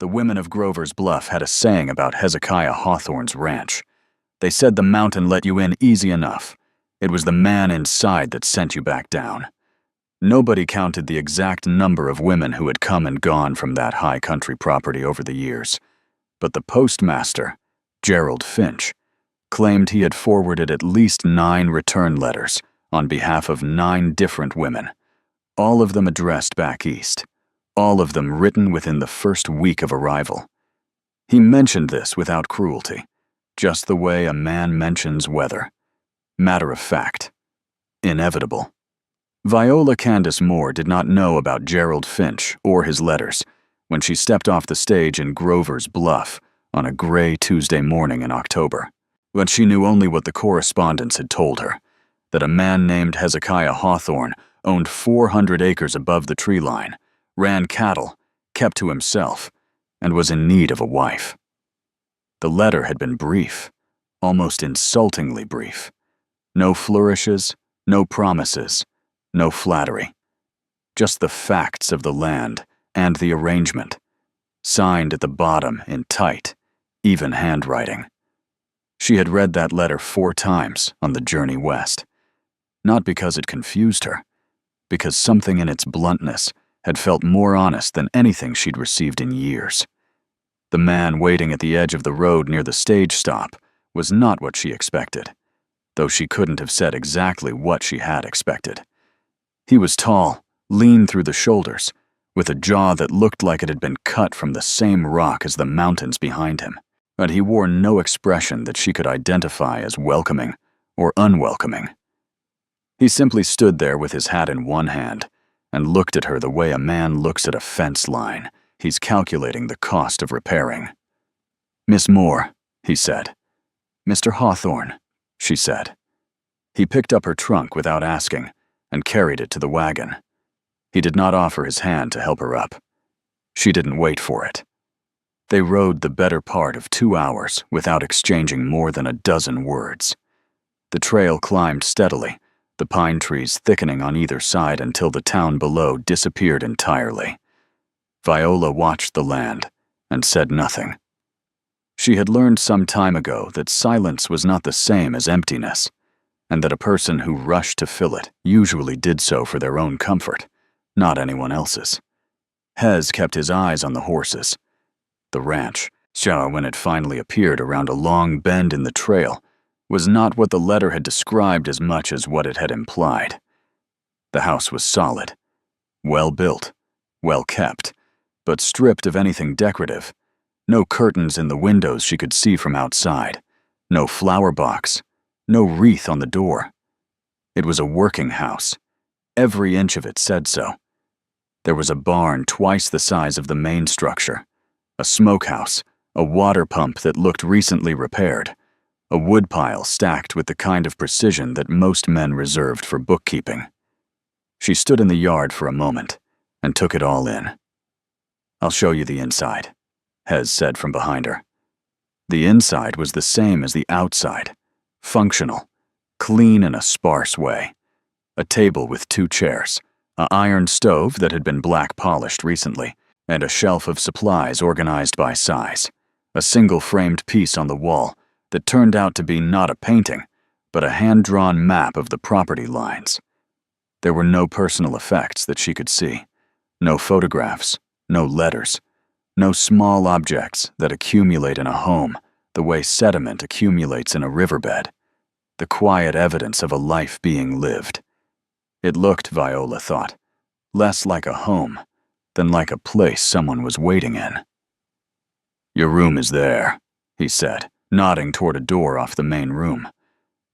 The women of Grover's Bluff had a saying about Hezekiah Hawthorne's ranch. They said the mountain let you in easy enough. It was the man inside that sent you back down. Nobody counted the exact number of women who had come and gone from that high country property over the years, but the postmaster, Gerald Finch, claimed he had forwarded at least 9 return letters on behalf of 9 different women, all of them addressed back east, all of them written within the first week of arrival. He mentioned this without cruelty, just the way a man mentions weather. Matter of fact. Inevitable. Viola Candace Moore did not know about Gerald Finch or his letters when she stepped off the stage in Grover's Bluff on a gray Tuesday morning in October. But she knew only what the correspondents had told her, that a man named Hezekiah Hawthorne owned 400 acres above the tree line, ran cattle, kept to himself, and was in need of a wife. The letter had been brief, almost insultingly brief. No flourishes, no promises, no flattery. Just the facts of the land and the arrangement, signed at the bottom in tight, even handwriting. She had read that letter 4 times on the journey west, not because it confused her, because something in its bluntness had felt more honest than anything she'd received in years. The man waiting at the edge of the road near the stage stop was not what she expected, though she couldn't have said exactly what she had expected. He was tall, lean through the shoulders, with a jaw that looked like it had been cut from the same rock as the mountains behind him, but he wore no expression that she could identify as welcoming or unwelcoming. He simply stood there with his hat in one hand and looked at her the way a man looks at a fence line he's calculating the cost of repairing. "Miss Moore," he said. "Mr. Hawthorne," she said. He picked up her trunk without asking and carried it to the wagon. He did not offer his hand to help her up. She didn't wait for it. They rode the better part of 2 hours without exchanging more than a dozen words. The trail climbed steadily, the pine trees thickening on either side until the town below disappeared entirely. Viola watched the land and said nothing. She had learned some time ago that silence was not the same as emptiness, and that a person who rushed to fill it usually did so for their own comfort, not anyone else's. Hez kept his eyes on the horses. The ranch, when it finally appeared around a long bend in the trail, was not what the letter had described as much as what it had implied. The house was solid, well built, well kept, but stripped of anything decorative. No curtains in the windows she could see from outside, no flower box, no wreath on the door. It was a working house. Every inch of it said so. There was a barn twice the size of the main structure, a smokehouse, a water pump that looked recently repaired, a woodpile stacked with the kind of precision that most men reserved for bookkeeping. She stood in the yard for a moment and took it all in. "I'll show you the inside," Hez said from behind her. The inside was the same as the outside, functional, clean in a sparse way. A table with 2 chairs, an iron stove that had been black polished recently, and a shelf of supplies organized by size, a single framed piece on the wall that turned out to be not a painting, but a hand-drawn map of the property lines. There were no personal effects that she could see, no photographs, no letters, no small objects that accumulate in a home the way sediment accumulates in a riverbed, the quiet evidence of a life being lived. It looked, Viola thought, less like a home than like a place someone was waiting in. "Your room is there," he said, nodding toward a door off the main room.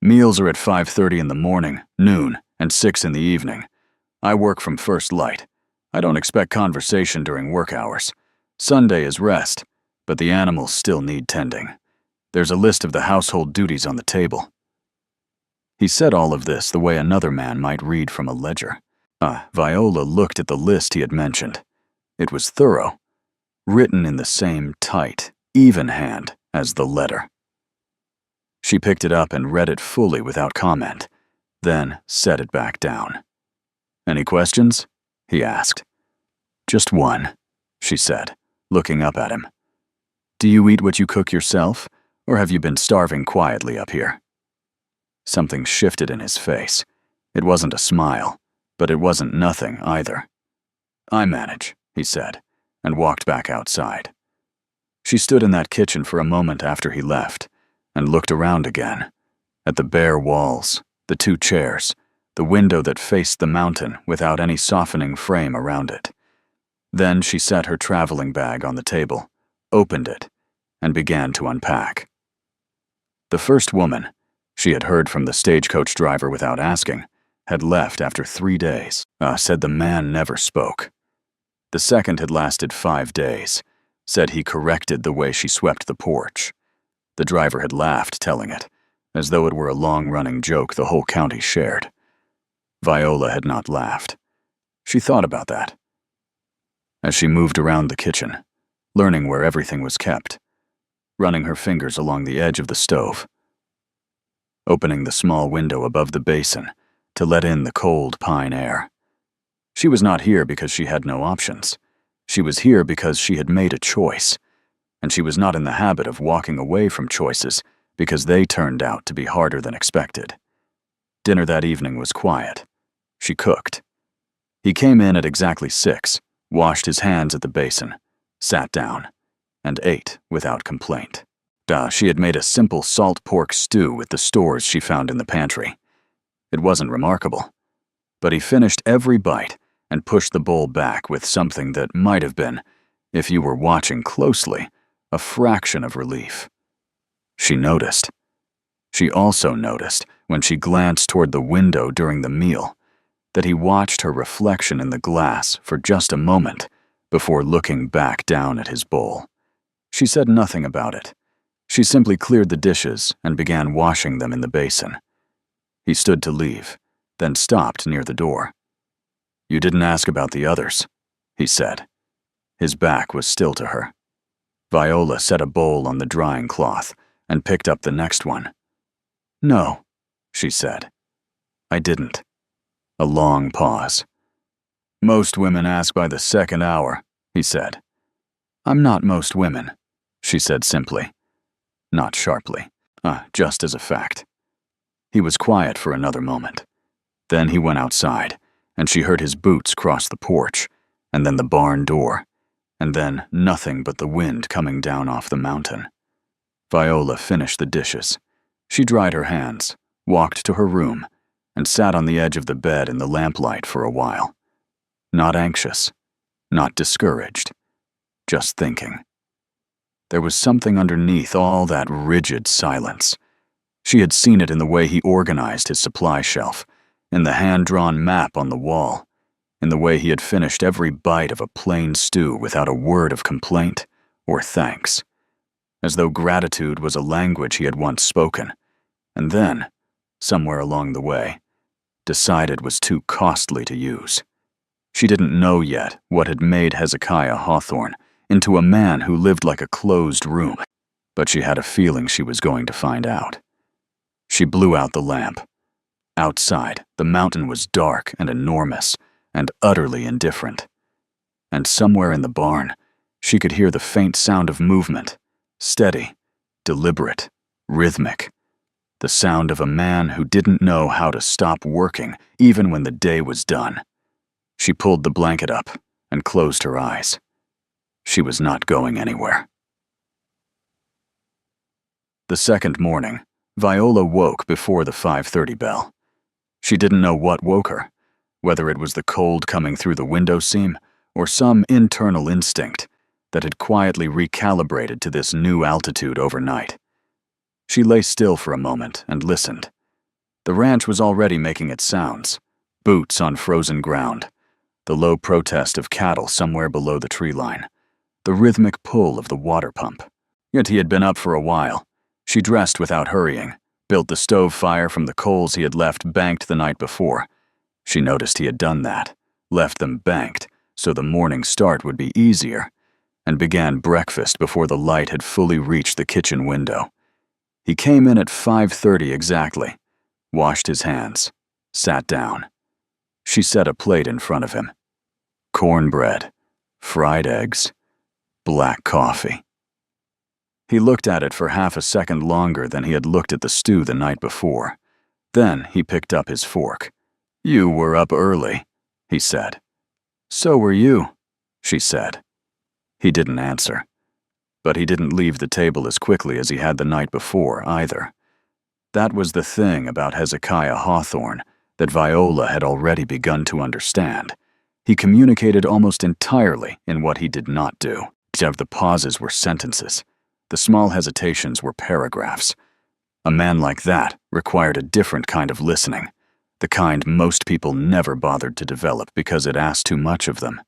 "Meals are at 5:30 in the morning, noon, and 6 in the evening. I work from first light. I don't expect conversation during work hours. Sunday is rest, but the animals still need tending. There's a list of the household duties on the table." He said all of this the way another man might read from a ledger. Viola looked at the list he had mentioned. It was thorough, written in the same tight, even hand as the letter. She picked it up and read it fully without comment, then set it back down. "Any questions?" he asked. "Just one," she said, looking up at him. "Do you eat what you cook yourself, or have you been starving quietly up here?" Something shifted in his face. It wasn't a smile, but it wasn't nothing either. "I manage," he said, and walked back outside. She stood in that kitchen for a moment after he left, and looked around again, at the bare walls, the 2 chairs, the window that faced the mountain without any softening frame around it. Then she set her traveling bag on the table, opened it, and began to unpack. The first woman, she had heard from the stagecoach driver without asking, had left after 3 days. Said the man never spoke. The second had lasted 5 days, said he corrected the way she swept the porch. The driver had laughed telling it, as though it were a long-running joke the whole county shared. Viola had not laughed. She thought about that. As she moved around the kitchen, learning where everything was kept, running her fingers along the edge of the stove, opening the small window above the basin to let in the cold pine air. She was not here because she had no options. She was here because she had made a choice, and she was not in the habit of walking away from choices because they turned out to be harder than expected. Dinner that evening was quiet. She cooked. He came in at exactly 6, washed his hands at the basin, sat down, and ate without complaint. She had made a simple salt pork stew with the stores she found in the pantry. It wasn't remarkable, but he finished every bite and pushed the bowl back with something that might have been, if you were watching closely, a fraction of relief. She noticed. She also noticed, when she glanced toward the window during the meal, that he watched her reflection in the glass for just a moment before looking back down at his bowl. She said nothing about it. She simply cleared the dishes and began washing them in the basin. He stood to leave, then stopped near the door. "You didn't ask about the others," he said. His back was still to her. Viola set a bowl on the drying cloth and picked up the next one. "No," she said. "I didn't." A long pause. "Most women ask by the second hour," he said. "I'm not most women," she said simply. Not sharply, just as a fact. He was quiet for another moment. Then he went outside, and she heard his boots cross the porch, and then the barn door, and then nothing but the wind coming down off the mountain. Viola finished the dishes. She dried her hands, walked to her room, and sat on the edge of the bed in the lamplight for a while. Not anxious, not discouraged, just thinking. There was something underneath all that rigid silence. She had seen it in the way he organized his supply shelf, in the hand-drawn map on the wall, in the way he had finished every bite of a plain stew without a word of complaint or thanks, as though gratitude was a language he had once spoken, and then, somewhere along the way, decided was too costly to use. She didn't know yet what had made Hezekiah Hawthorne into a man who lived like a closed room, but she had a feeling she was going to find out. She blew out the lamp. Outside, the mountain was dark and enormous and utterly indifferent. And somewhere in the barn, she could hear the faint sound of movement, steady, deliberate, rhythmic, the sound of a man who didn't know how to stop working even when the day was done. She pulled the blanket up and closed her eyes. She was not going anywhere. The second morning, Viola woke before the 5:30 bell. She didn't know what woke her, whether it was the cold coming through the window seam or some internal instinct that had quietly recalibrated to this new altitude overnight. She lay still for a moment and listened. The ranch was already making its sounds, boots on frozen ground, the low protest of cattle somewhere below the tree line, the rhythmic pull of the water pump. Yet he had been up for a while. She dressed without hurrying, built the stove fire from the coals he had left banked the night before. She noticed he had done that, left them banked so the morning start would be easier, and began breakfast before the light had fully reached the kitchen window. He came in at 5:30 exactly, washed his hands, sat down. She set a plate in front of him. Cornbread, fried eggs, black coffee. He looked at it for half a second longer than he had looked at the stew the night before. Then he picked up his fork. "You were up early," he said. "So were you," she said. He didn't answer. But he didn't leave the table as quickly as he had the night before, either. That was the thing about Hezekiah Hawthorne that Viola had already begun to understand. He communicated almost entirely in what he did not do. Each of the pauses were sentences. The small hesitations were paragraphs. A man like that required a different kind of listening, the kind most people never bothered to develop because it asked too much of them.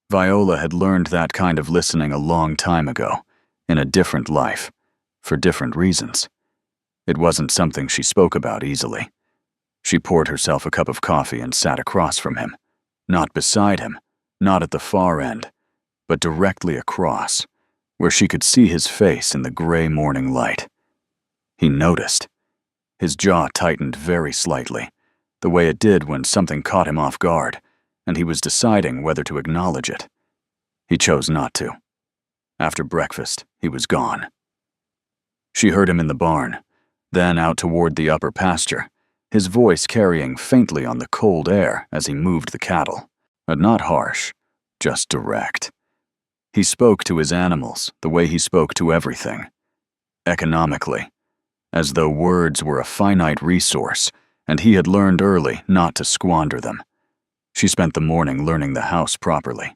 Viola had learned that kind of listening a long time ago, in a different life, for different reasons. It wasn't something she spoke about easily. She poured herself a cup of coffee and sat across from him, not beside him, not at the far end, but directly across, where she could see his face in the gray morning light. He noticed. His jaw tightened very slightly, the way it did when something caught him off guard, and he was deciding whether to acknowledge it. He chose not to. After breakfast, he was gone. She heard him in the barn, then out toward the upper pasture, his voice carrying faintly on the cold air as he moved the cattle, but not harsh, just direct. He spoke to his animals the way he spoke to everything, economically, as though words were a finite resource, and he had learned early not to squander them. She spent the morning learning the house properly.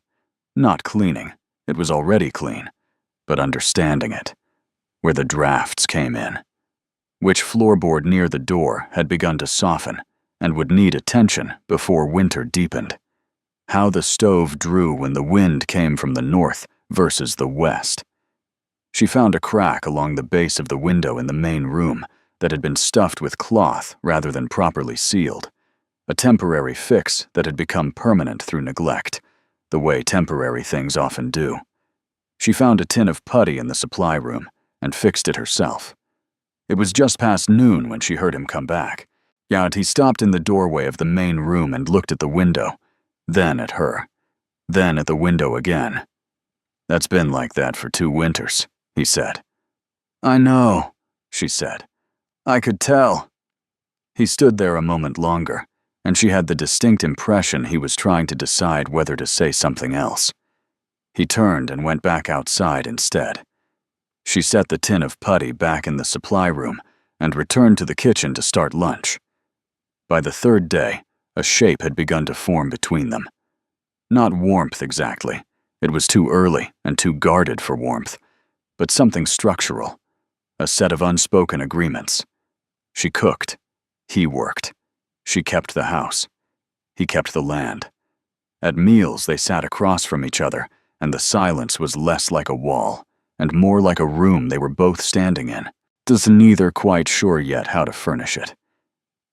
Not cleaning, it was already clean, but understanding it, where the drafts came in, which floorboard near the door had begun to soften and would need attention before winter deepened, how the stove drew when the wind came from the north versus the west. She found a crack along the base of the window in the main room that had been stuffed with cloth rather than properly sealed, a temporary fix that had become permanent through neglect, the way temporary things often do. She found a tin of putty in the supply room and fixed it herself. It was just past noon when she heard him come back. Yet he stopped in the doorway of the main room and looked at the window, then at her, then at the window again. "That's been like that for 2 winters, he said. "I know," she said. "I could tell." He stood there a moment longer, and she had the distinct impression he was trying to decide whether to say something else. He turned and went back outside instead. She set the tin of putty back in the supply room and returned to the kitchen to start lunch. By the 3rd day, a shape had begun to form between them. Not warmth exactly. It was too early and too guarded for warmth, but something structural, a set of unspoken agreements. She cooked. He worked. She kept the house. He kept the land. At meals, they sat across from each other, and the silence was less like a wall and more like a room they were both standing in, just neither quite sure yet how to furnish it.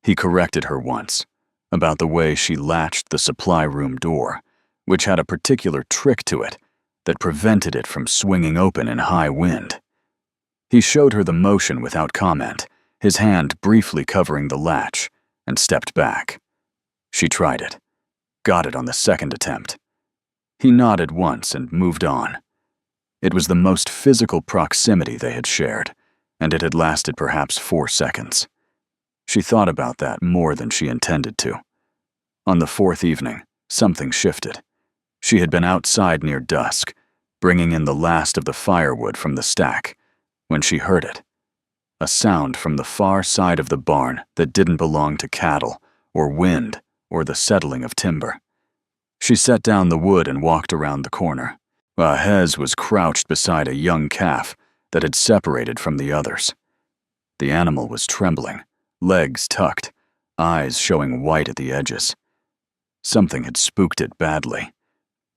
He corrected her once, about the way she latched the supply room door, which had a particular trick to it that prevented it from swinging open in high wind. He showed her the motion without comment, his hand briefly covering the latch, and stepped back. She tried it, got it on the 2nd attempt. He nodded once and moved on. It was the most physical proximity they had shared, and it had lasted perhaps 4 seconds. She thought about that more than she intended to. On the 4th evening, something shifted. She had been outside near dusk, bringing in the last of the firewood from the stack, when she heard it. A sound from the far side of the barn that didn't belong to cattle, or wind, or the settling of timber. She set down the wood and walked around the corner. Hez was crouched beside a young calf that had separated from the others. The animal was trembling, legs tucked, eyes showing white at the edges. Something had spooked it badly.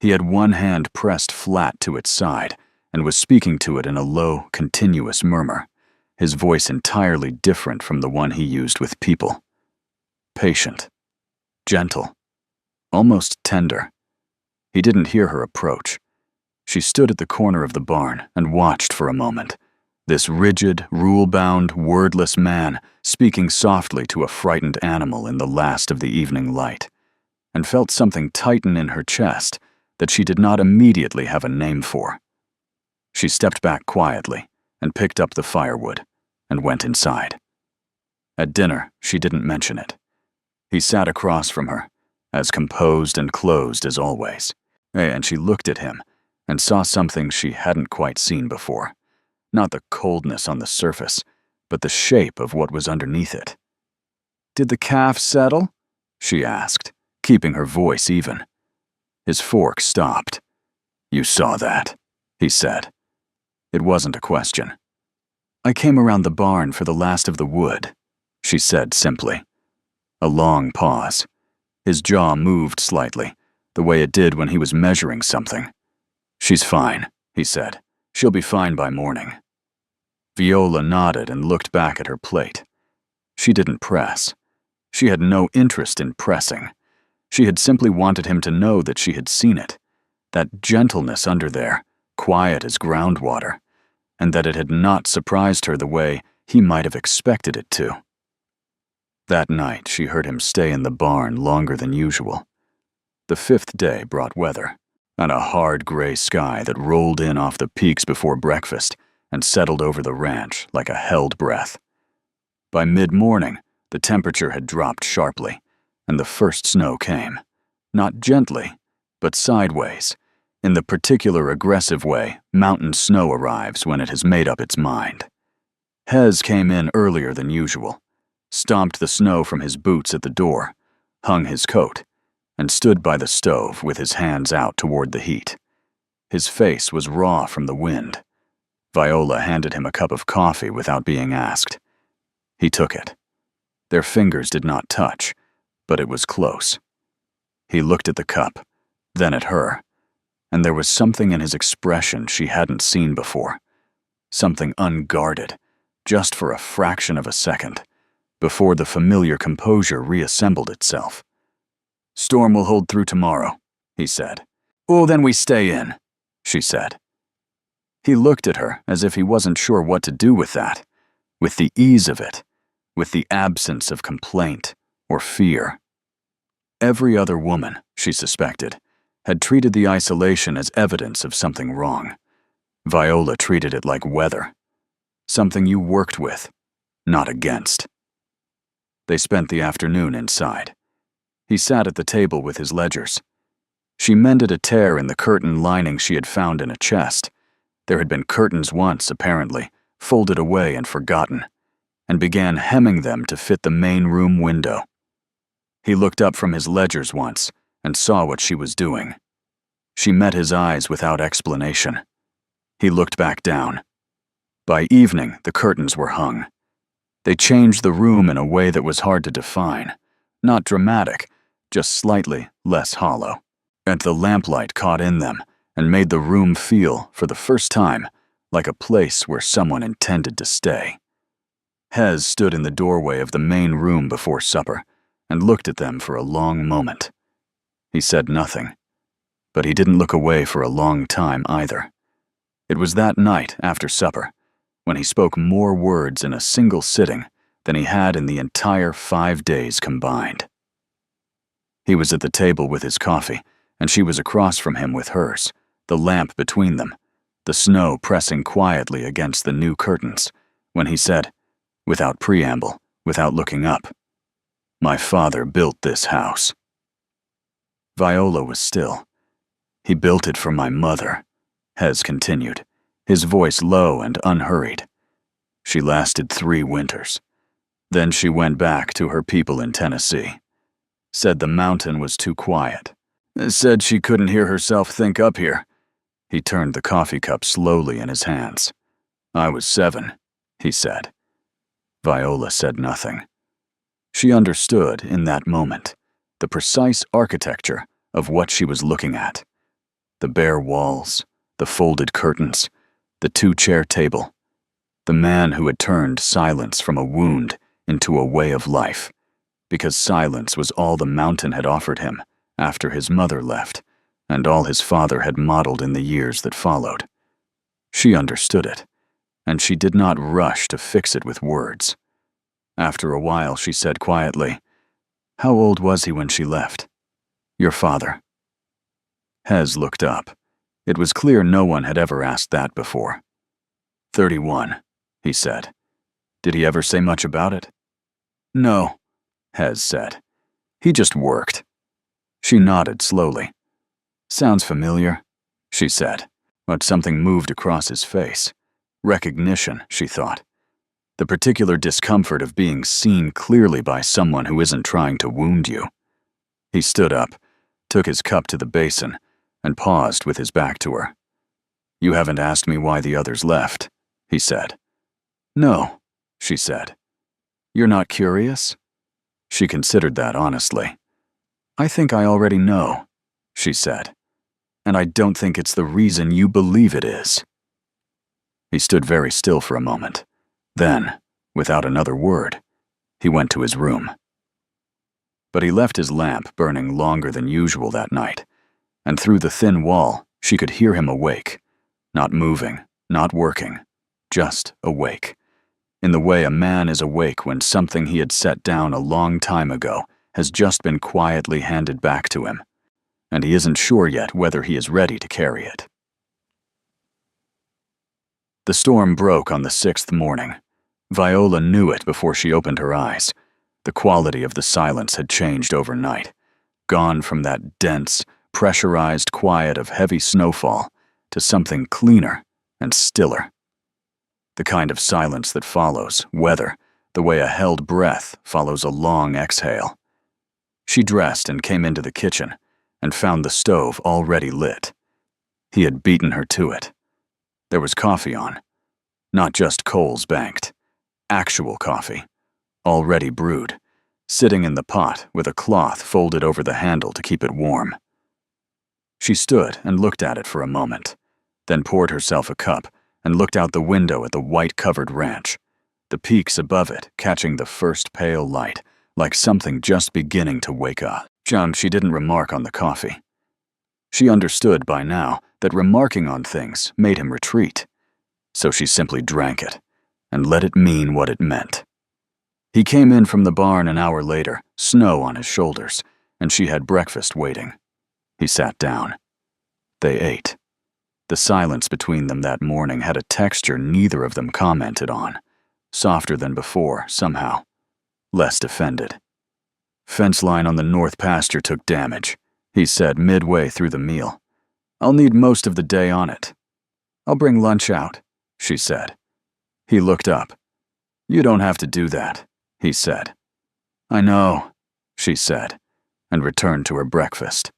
He had one hand pressed flat to its side and was speaking to it in a low, continuous murmur, his voice entirely different from the one he used with people. Patient, gentle, almost tender. He didn't hear her approach. She stood at the corner of the barn and watched for a moment, this rigid, rule-bound, wordless man speaking softly to a frightened animal in the last of the evening light, and felt something tighten in her chest that she did not immediately have a name for. She stepped back quietly and picked up the firewood and went inside. At dinner, she didn't mention it. He sat across from her, as composed and closed as always, and she looked at him and saw something she hadn't quite seen before. Not the coldness on the surface, but the shape of what was underneath it. "Did the calf settle?" she asked, keeping her voice even. His fork stopped. "You saw that," he said. It wasn't a question. "I came around the barn for the last of the wood," she said simply. A long pause. His jaw moved slightly, the way it did when he was measuring something. "She's fine," he said. "She'll be fine by morning." Viola nodded and looked back at her plate. She didn't press. She had no interest in pressing. She had simply wanted him to know that she had seen it, that gentleness under there, quiet as groundwater, and that it had not surprised her the way he might have expected it to. That night, she heard him stay in the barn longer than usual. The fifth day brought weather, and a hard gray sky that rolled in off the peaks before breakfast and settled over the ranch like a held breath. By mid-morning, the temperature had dropped sharply, and the first snow came. Not gently, but sideways, in the particular aggressive way mountain snow arrives when it has made up its mind. Hez came in earlier than usual, stomped the snow from his boots at the door, hung his coat, and stood by the stove with his hands out toward the heat. His face was raw from the wind. Viola handed him a cup of coffee without being asked. He took it. Their fingers did not touch, but it was close. He looked at the cup, then at her, and there was something in his expression she hadn't seen before. Something unguarded, just for a fraction of a second, before the familiar composure reassembled itself. "Storm will hold through tomorrow," he said. "Oh, then we stay in," she said. He looked at her as if he wasn't sure what to do with that, with the ease of it, with the absence of complaint or fear. Every other woman, she suspected, had treated the isolation as evidence of something wrong. Viola treated it like weather, something you worked with, not against. They spent the afternoon inside. He sat at the table with his ledgers. She mended a tear in the curtain lining she had found in a chest. There had been curtains once, apparently, folded away and forgotten, and began hemming them to fit the main room window. He looked up from his ledgers once and saw what she was doing. She met his eyes without explanation. He looked back down. By evening, the curtains were hung. They changed the room in a way that was hard to define. Not dramatic, just slightly less hollow. And the lamplight caught in them and made the room feel, for the first time, like a place where someone intended to stay. Hez stood in the doorway of the main room before supper and looked at them for a long moment. He said nothing, but he didn't look away for a long time either. It was that night after supper, when he spoke more words in a single sitting than he had in the entire 5 days combined. He was at the table with his coffee, and she was across from him with hers, the lamp between them, the snow pressing quietly against the new curtains, when he said, without preamble, without looking up, "My father built this house." Viola was still. "He built it for my mother," Hez continued, his voice low and unhurried. "She lasted 3 winters. Then she went back to her people in Tennessee. Said the mountain was too quiet. Said she couldn't hear herself think up here." He turned the coffee cup slowly in his hands. "I was 7, he said." Viola said nothing. She understood in that moment the precise architecture of what she was looking at. The bare walls, the folded curtains, the 2-chair table. The man who had turned silence from a wound into a way of life, because silence was all the mountain had offered him after his mother left, and all his father had modeled in the years that followed. She understood it, and she did not rush to fix it with words. After a while, she said quietly, "How old was he when she left? Your father?" Hez looked up. It was clear no one had ever asked that before. 31, he said. Did he ever say much about it? No, Hez said. He just worked. She nodded slowly. Sounds familiar, she said, but something moved across his face. Recognition, she thought. The particular discomfort of being seen clearly by someone who isn't trying to wound you. He stood up, took his cup to the basin, and paused with his back to her. You haven't asked me why the others left, he said. No, she said. You're not curious? She considered that honestly. I think I already know, she said. And I don't think it's the reason you believe it is. He stood very still for a moment. Then, without another word, he went to his room. But he left his lamp burning longer than usual that night, and through the thin wall, she could hear him awake, not moving, not working, just awake, in the way a man is awake when something he had set down a long time ago has just been quietly handed back to him, and he isn't sure yet whether he is ready to carry it. The storm broke on the 6th morning. Viola knew it before she opened her eyes. The quality of the silence had changed overnight, gone from that dense, pressurized quiet of heavy snowfall to something cleaner and stiller. The kind of silence that follows weather, the way a held breath follows a long exhale. She dressed and came into the kitchen and found the stove already lit. He had beaten her to it. There was coffee on, not just coals banked, actual coffee, already brewed, sitting in the pot with a cloth folded over the handle to keep it warm. She stood and looked at it for a moment, then poured herself a cup and looked out the window at the white-covered ranch, the peaks above it catching the first pale light, like something just beginning to wake up. She didn't remark on the coffee. She understood by now that remarking on things made him retreat, so she simply drank it and let it mean what it meant. He came in from the barn an hour later, snow on his shoulders, and she had breakfast waiting. He sat down. They ate. The silence between them that morning had a texture neither of them commented on, softer than before, somehow, less defended. Fence line on the north pasture took damage, he said midway through the meal. I'll need most of the day on it. I'll bring lunch out, she said. He looked up. You don't have to do that, he said. I know, she said, and returned to her breakfast.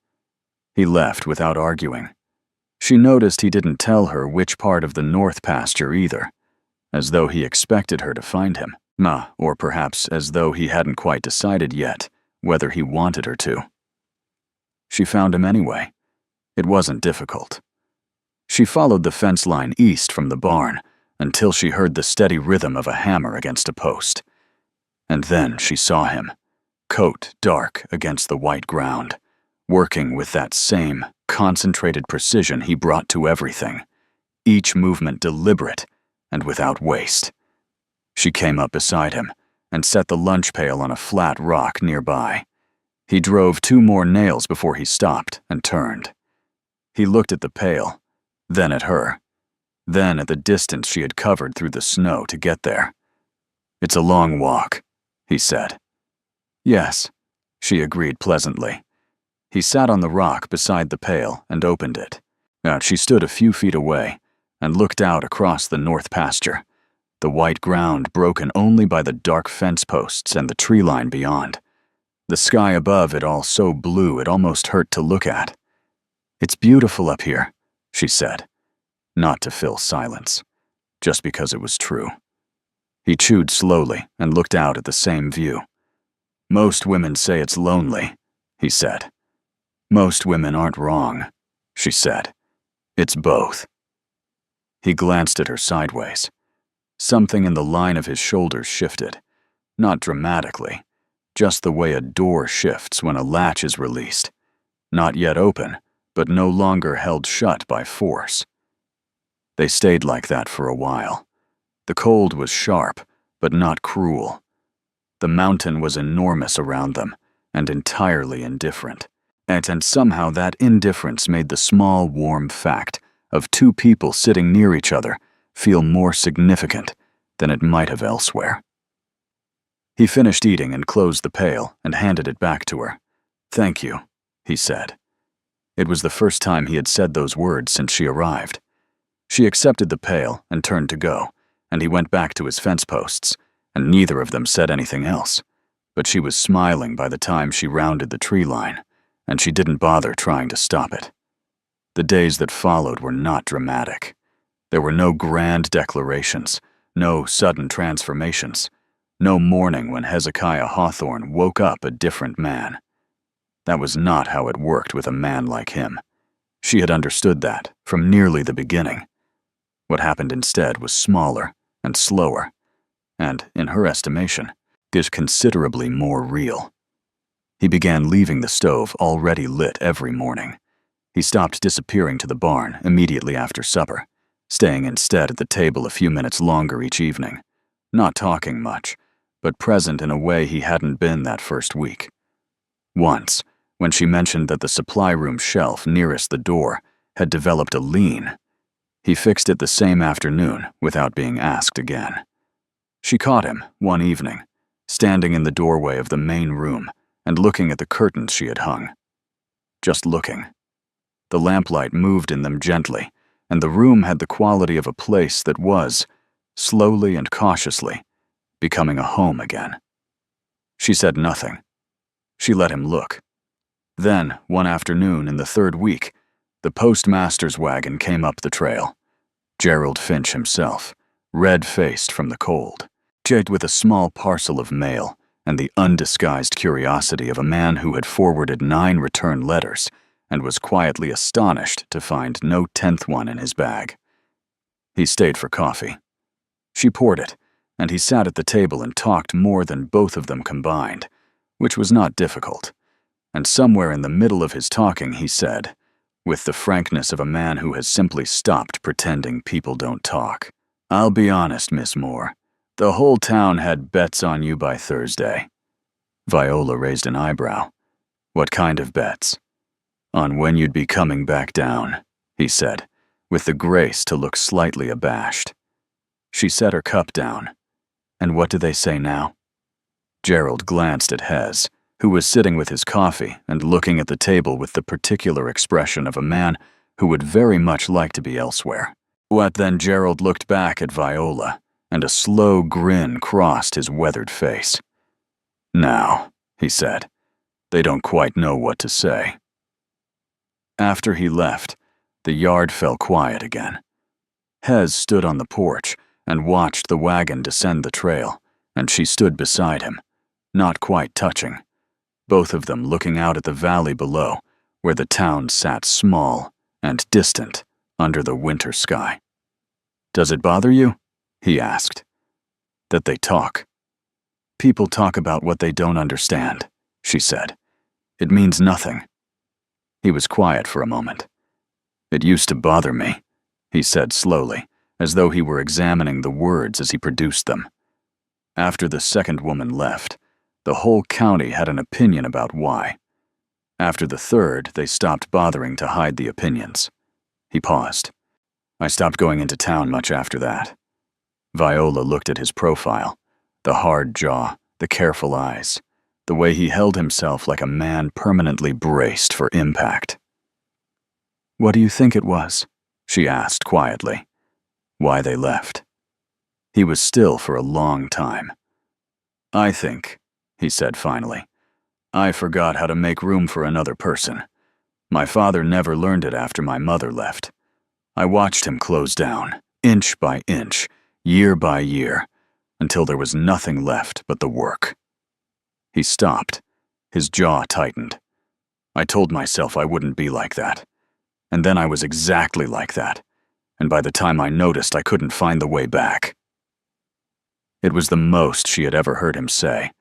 He left without arguing. She noticed he didn't tell her which part of the north pasture either, as though he expected her to find him, or perhaps as though he hadn't quite decided yet whether he wanted her to. She found him anyway. It wasn't difficult. She followed the fence line east from the barn until she heard the steady rhythm of a hammer against a post. And then she saw him, coat dark against the white ground, working with that same concentrated precision he brought to everything, each movement deliberate and without waste. She came up beside him and set the lunch pail on a flat rock nearby. He drove 2 more nails before he stopped and turned. He looked at the pail, then at her, then at the distance she had covered through the snow to get there. It's a long walk, he said. Yes, she agreed pleasantly. He sat on the rock beside the pail and opened it. She stood a few feet away and looked out across the north pasture, the white ground broken only by the dark fence posts and the tree line beyond. The sky above it all so blue it almost hurt to look at. It's beautiful up here, she said, not to fill silence, just because it was true. He chewed slowly and looked out at the same view. Most women say it's lonely, he said. Most women aren't wrong, she said. It's both. He glanced at her sideways. Something in the line of his shoulders shifted, not dramatically, just the way a door shifts when a latch is released, not yet open, but no longer held shut by force. They stayed like that for a while. The cold was sharp, but not cruel. The mountain was enormous around them, and entirely indifferent. And somehow that indifference made the small, warm fact of two people sitting near each other feel more significant than it might have elsewhere. He finished eating and closed the pail and handed it back to her. "Thank you," he said. It was the first time he had said those words since she arrived. She accepted the pail and turned to go, and he went back to his fence posts, and neither of them said anything else. But she was smiling by the time she rounded the tree line, and she didn't bother trying to stop it. The days that followed were not dramatic. There were no grand declarations, no sudden transformations, no morning when Hezekiah Hawthorne woke up a different man. That was not how it worked with a man like him. She had understood that from nearly the beginning. What happened instead was smaller and slower, and, in her estimation, is considerably more real. He began leaving the stove already lit every morning. He stopped disappearing to the barn immediately after supper, staying instead at the table a few minutes longer each evening, not talking much, but present in a way he hadn't been that first week. Once, when she mentioned that the supply room shelf nearest the door had developed a lean, he fixed it the same afternoon without being asked again. She caught him one evening, standing in the doorway of the main room and looking at the curtains she had hung. Just looking. The lamplight moved in them gently, and the room had the quality of a place that was, slowly and cautiously, becoming a home again. She said nothing. She let him look. Then, one afternoon in the third week, the postmaster's wagon came up the trail. Gerald Finch himself, red-faced from the cold, checked with a small parcel of mail and the undisguised curiosity of a man who had forwarded 9 return letters and was quietly astonished to find no 10th one in his bag. He stayed for coffee. She poured it, and he sat at the table and talked more than both of them combined, which was not difficult. And somewhere in the middle of his talking he said, with the frankness of a man who has simply stopped pretending people don't talk, "I'll be honest, Miss Moore. The whole town had bets on you by Thursday." Viola raised an eyebrow. "What kind of bets?" "On when you'd be coming back down," he said, with the grace to look slightly abashed. She set her cup down. "And what do they say now?" Gerald glanced at Hez, who was sitting with his coffee and looking at the table with the particular expression of a man who would very much like to be elsewhere. Then Gerald looked back at Viola, and a slow grin crossed his weathered face. "Now," he said, "they don't quite know what to say." After he left, the yard fell quiet again. Hez stood on the porch and watched the wagon descend the trail, and she stood beside him, not quite touching, both of them looking out at the valley below, where the town sat small and distant under the winter sky. "Does it bother you?" he asked. "That they talk." "People talk about what they don't understand," she said. "It means nothing." He was quiet for a moment. "It used to bother me," he said slowly, as though he were examining the words as he produced them. After the second woman left, the whole county had an opinion about why. After the third, they stopped bothering to hide the opinions. He paused. "I stopped going into town much after that." Viola looked at his profile, the hard jaw, the careful eyes, the way he held himself like a man permanently braced for impact. "What do you think it was?" she asked quietly. "Why they left." He was still for a long time. "I think," he said finally, "I forgot how to make room for another person. My father never learned it after my mother left. I watched him close down, inch by inch, year by year, until there was nothing left but the work." He stopped. His jaw tightened. "I told myself I wouldn't be like that. And then I was exactly like that. And by the time I noticed, I couldn't find the way back." It was the most she had ever heard him say.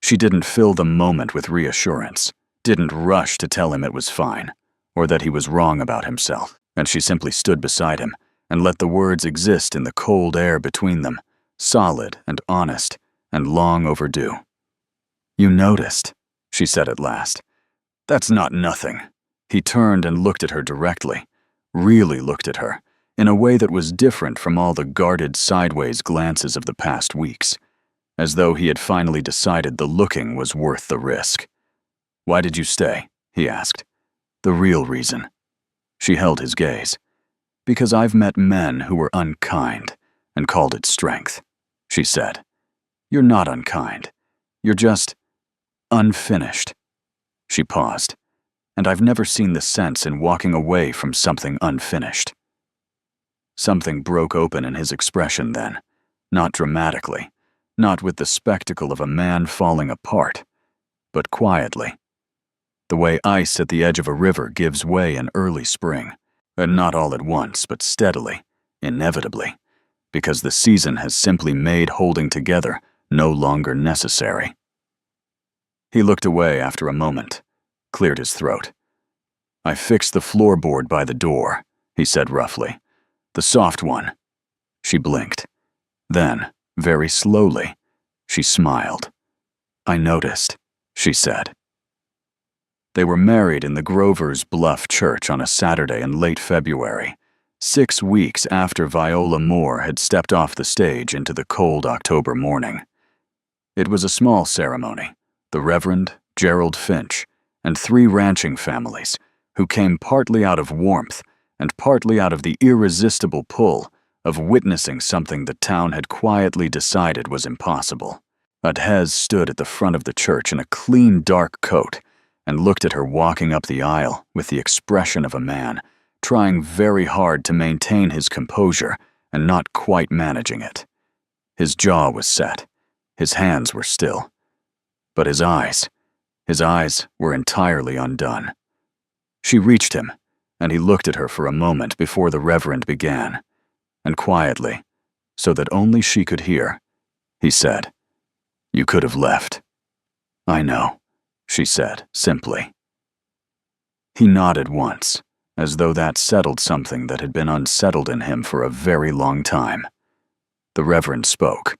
She didn't fill the moment with reassurance, didn't rush to tell him it was fine, or that he was wrong about himself, and she simply stood beside him and let the words exist in the cold air between them, solid and honest and long overdue. "You noticed," she said at last. "That's not nothing." He turned and looked at her directly, really looked at her, in a way that was different from all the guarded sideways glances of the past weeks, as though he had finally decided the looking was worth the risk. "Why did you stay?" he asked. "The real reason." She held his gaze. "Because I've met men who were unkind and called it strength," she said. "You're not unkind. You're just unfinished." She paused, and I've never seen the sense in walking away from something unfinished. Something broke open in his expression then, not dramatically, not with the spectacle of a man falling apart, but quietly. The way ice at the edge of a river gives way in early spring, and not all at once, but steadily, inevitably, because the season has simply made holding together no longer necessary. He looked away after a moment, cleared his throat. "I fixed the floorboard by the door," he said roughly. "The soft one." She blinked. Then, very slowly, she smiled. "I noticed," she said. They were married in the Grover's Bluff Church on a Saturday in late February, 6 weeks after Viola Moore had stepped off the stage into the cold October morning. It was a small ceremony. The Reverend Gerald Finch and 3 ranching families who came partly out of warmth and partly out of the irresistible pull of witnessing something the town had quietly decided was impossible. Hez stood at the front of the church in a clean dark coat and looked at her walking up the aisle with the expression of a man trying very hard to maintain his composure and not quite managing it. His jaw was set. His hands were still. But his eyes were entirely undone. She reached him, and he looked at her for a moment before the Reverend began, and quietly, so that only she could hear, he said, "You could have left." "I know," she said, simply. He nodded once, as though that settled something that had been unsettled in him for a very long time. The Reverend spoke.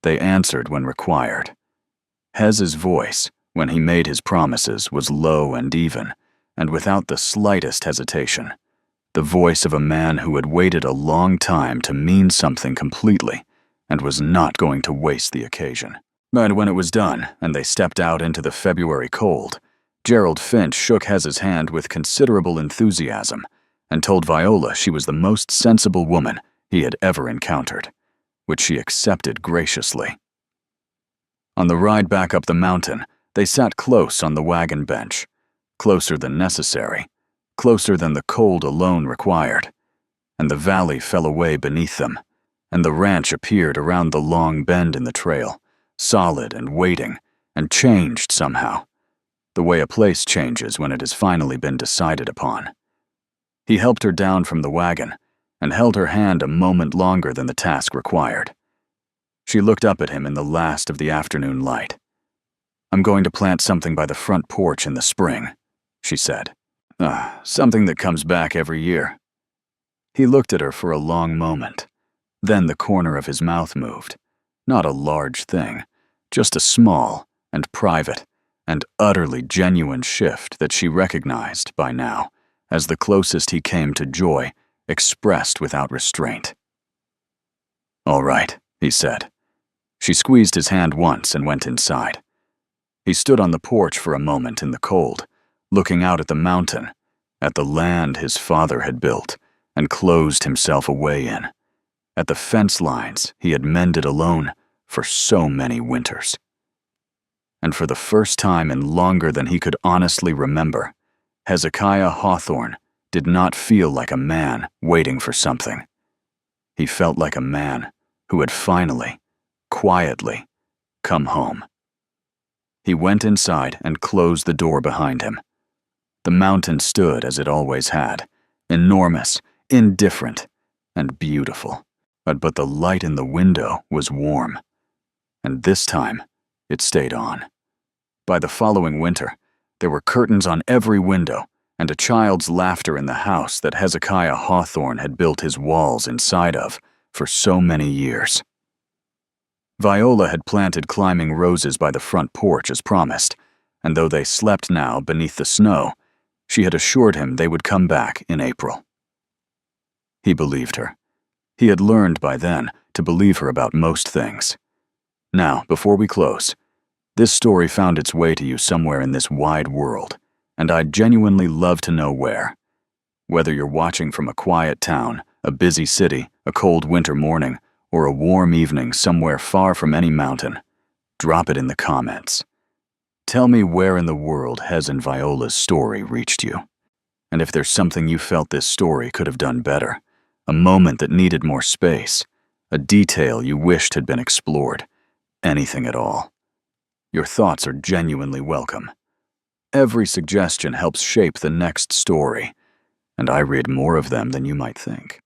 They answered when required. Hez's voice, when he made his promises, was low and even, and without the slightest hesitation. The voice of a man who had waited a long time to mean something completely, and was not going to waste the occasion. But when it was done, and they stepped out into the February cold, Gerald Finch shook Hez's hand with considerable enthusiasm, and told Viola she was the most sensible woman he had ever encountered, which she accepted graciously. On the ride back up the mountain, they sat close on the wagon bench, closer than necessary, closer than the cold alone required, and the valley fell away beneath them, and the ranch appeared around the long bend in the trail, solid and waiting, and changed somehow, the way a place changes when it has finally been decided upon. He helped her down from the wagon, and held her hand a moment longer than the task required. She looked up at him in the last of the afternoon light. "I'm going to plant something by the front porch in the spring," she said. Something that comes back every year." He looked at her for a long moment. Then the corner of his mouth moved. Not a large thing, just a small and private and utterly genuine shift that she recognized by now as the closest he came to joy expressed without restraint. "All right," he said. She squeezed his hand once and went inside. He stood on the porch for a moment in the cold, looking out at the mountain, at the land his father had built and closed himself away in, at the fence lines he had mended alone for so many winters. And for the first time in longer than he could honestly remember, Hezekiah Hawthorne did not feel like a man waiting for something. He felt like a man who had finally, quietly, come home. He went inside and closed the door behind him. The mountain stood as it always had, enormous, indifferent, and beautiful. But the light in the window was warm. And this time, it stayed on. By the following winter, there were curtains on every window and a child's laughter in the house that Hezekiah Hawthorne had built his walls inside of for so many years. Viola had planted climbing roses by the front porch as promised, and though they slept now beneath the snow, she had assured him they would come back in April. He believed her. He had learned by then to believe her about most things. Now, before we close, this story found its way to you somewhere in this wide world, and I'd genuinely love to know where. Whether you're watching from a quiet town, a busy city, a cold winter morning, or a warm evening somewhere far from any mountain, drop it in the comments. Tell me where in the world Hez and Viola's story reached you. And if there's something you felt this story could have done better, a moment that needed more space, a detail you wished had been explored, anything at all. Your thoughts are genuinely welcome. Every suggestion helps shape the next story, and I read more of them than you might think.